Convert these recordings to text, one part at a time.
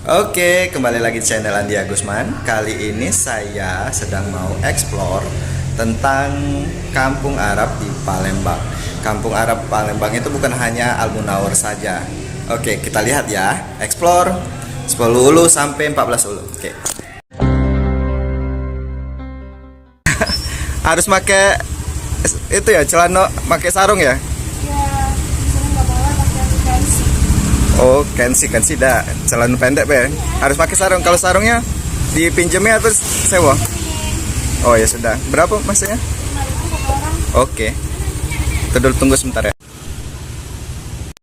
Oke, kembali lagi di channel Andi Agusman. Kali ini saya sedang mau explore tentang Kampung Arab di Palembang. Kampung Arab Palembang itu bukan hanya Al-Munawwar saja. Oke, kita lihat ya. Explore 10 Ulu sampai 14 Ulu. Oke. Harus pakai itu ya, celana pakai sarung ya? Ya, misalnya nggak boleh pakai aplikasi. Oh, kansi dah. Celana pendek be. Harus pakai sarung. Kalau sarungnya dipinjemnya terus sewa. Oh ya sudah. Berapa masnya? 5.000 satu orang. Oke. Tunggu sebentar ya.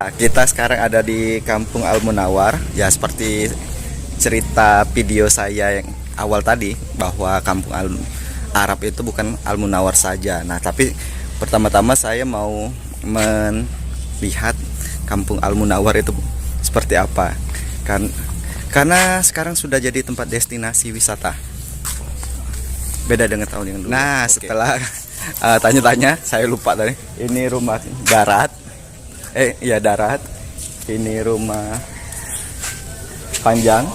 Nah, kita sekarang ada di Kampung Al-Munawwar. Ya seperti cerita video saya yang awal tadi bahwa Kampung Arab itu bukan Al-Munawwar saja. Nah, tapi pertama-tama saya mau melihat Kampung Al-Munawwar itu seperti apa. Karena sekarang sudah jadi tempat destinasi wisata. Beda dengan tahun yang dulu. Nah, setelah tanya-tanya, saya lupa tadi. Ini rumah darat. Darat. Ini rumah panjang.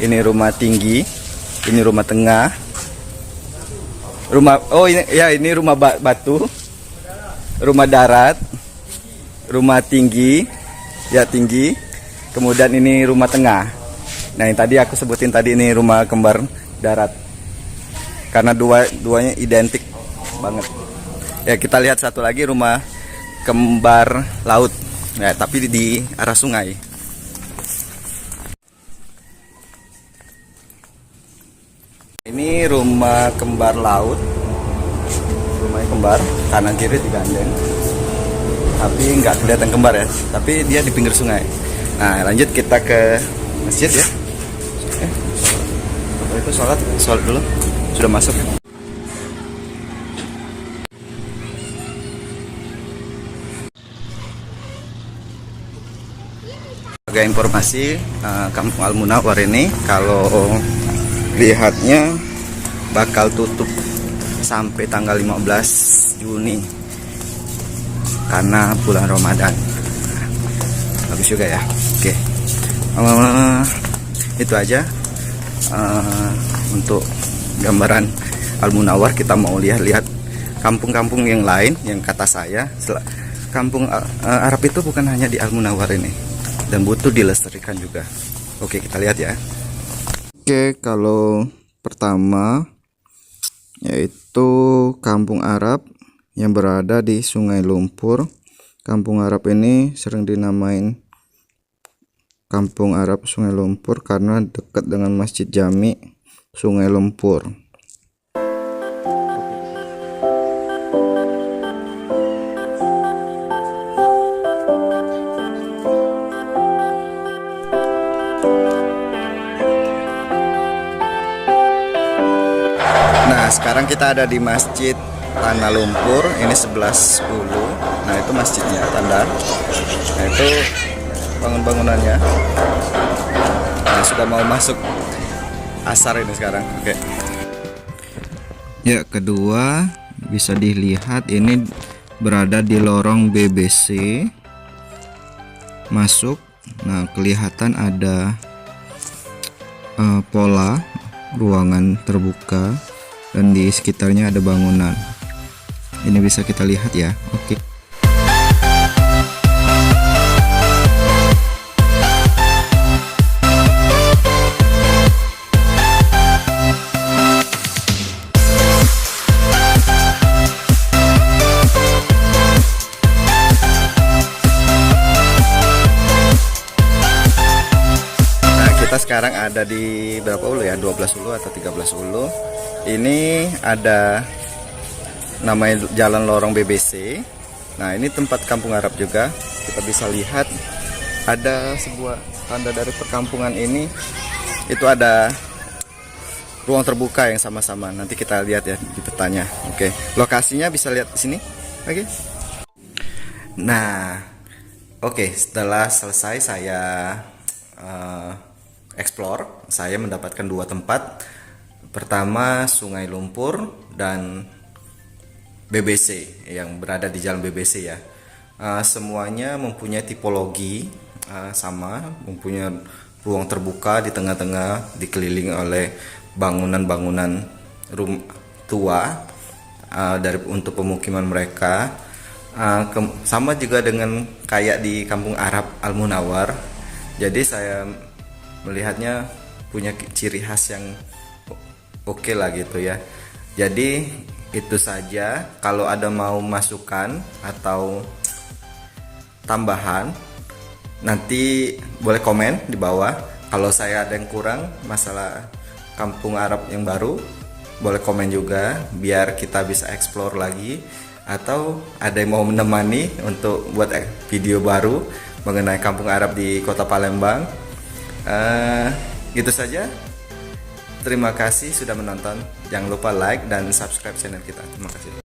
Ini rumah tinggi. Ini rumah tengah. Ini rumah batu. Rumah darat. Rumah tinggi. Ya, tinggi. Kemudian ini rumah tengah. Nah, yang tadi aku sebutin tadi ini rumah kembar darat. Karena duanya identik banget. Ya, kita lihat satu lagi rumah kembar laut. Ya, tapi di arah sungai. Ini rumah kembar laut. Rumahnya kembar, kanan kiri digandeng. Tapi nggak kelihatan kembar ya. Tapi dia di pinggir sungai. Nah, lanjut kita ke masjid ya. Itu sholat dulu. Sudah masuk. Sebagai informasi, Kampung Al-Munawwar ini kalau lihatnya bakal tutup sampai tanggal 15 Juni karena bulan Ramadan. Bagus juga ya. Oke. Itu aja untuk gambaran Al-Munawwar. Kita mau lihat-lihat kampung-kampung yang lain yang kata saya kampung Arab itu bukan hanya di Al-Munawwar ini dan butuh dilestarikan juga. Oke, kita lihat ya. Oke, kalau pertama yaitu Kampung Arab yang berada di Sungai Lumpur. Kampung Arab ini sering dinamain Kampung Arab Sungai Lumpur karena dekat dengan Masjid Jami Sungai Lumpur. Nah, sekarang kita ada di Masjid Tanah Lumpur. Ini 11 Ulu. Nah, itu masjidnya, tanda. Nah, itu bangunannya. Nah, sudah mau masuk asar ini sekarang. Oke. Ya, kedua bisa dilihat ini berada di lorong BBC. Masuk. Nah, kelihatan ada pola ruangan terbuka dan di sekitarnya ada bangunan. Ini bisa kita lihat ya. Oke. Kita sekarang ada di berapa ulu ya? 12 ulu atau 13 ulu. Ini ada namanya Jalan Lorong BBC. Nah, ini tempat kampung Arab juga. Kita bisa lihat ada sebuah tanda dari perkampungan ini. Itu ada ruang terbuka yang sama-sama. Nanti kita lihat ya di petanya. Oke. Lokasinya bisa lihat di sini. Oke. Nah, oke, setelah selesai saya explore, saya mendapatkan dua tempat. Pertama Sungai Lumpur dan BBC yang berada di Jalan BBC ya. Semuanya mempunyai tipologi sama, mempunyai ruang terbuka di tengah-tengah dikelilingi oleh bangunan-bangunan tua untuk pemukiman mereka. Sama juga dengan kayak di Kampung Arab Al Munawwar. Jadi saya melihatnya punya ciri khas yang oke lah gitu ya. Jadi itu saja. Kalau ada mau masukan atau tambahan, nanti boleh komen di bawah. Kalau saya ada yang kurang masalah Kampung Arab yang baru, boleh komen juga biar kita bisa explore lagi. Atau ada yang mau menemani untuk buat video baru mengenai Kampung Arab di Kota Palembang. Gitu saja. Terima kasih sudah menonton. Jangan lupa like dan subscribe channel kita. Terima kasih.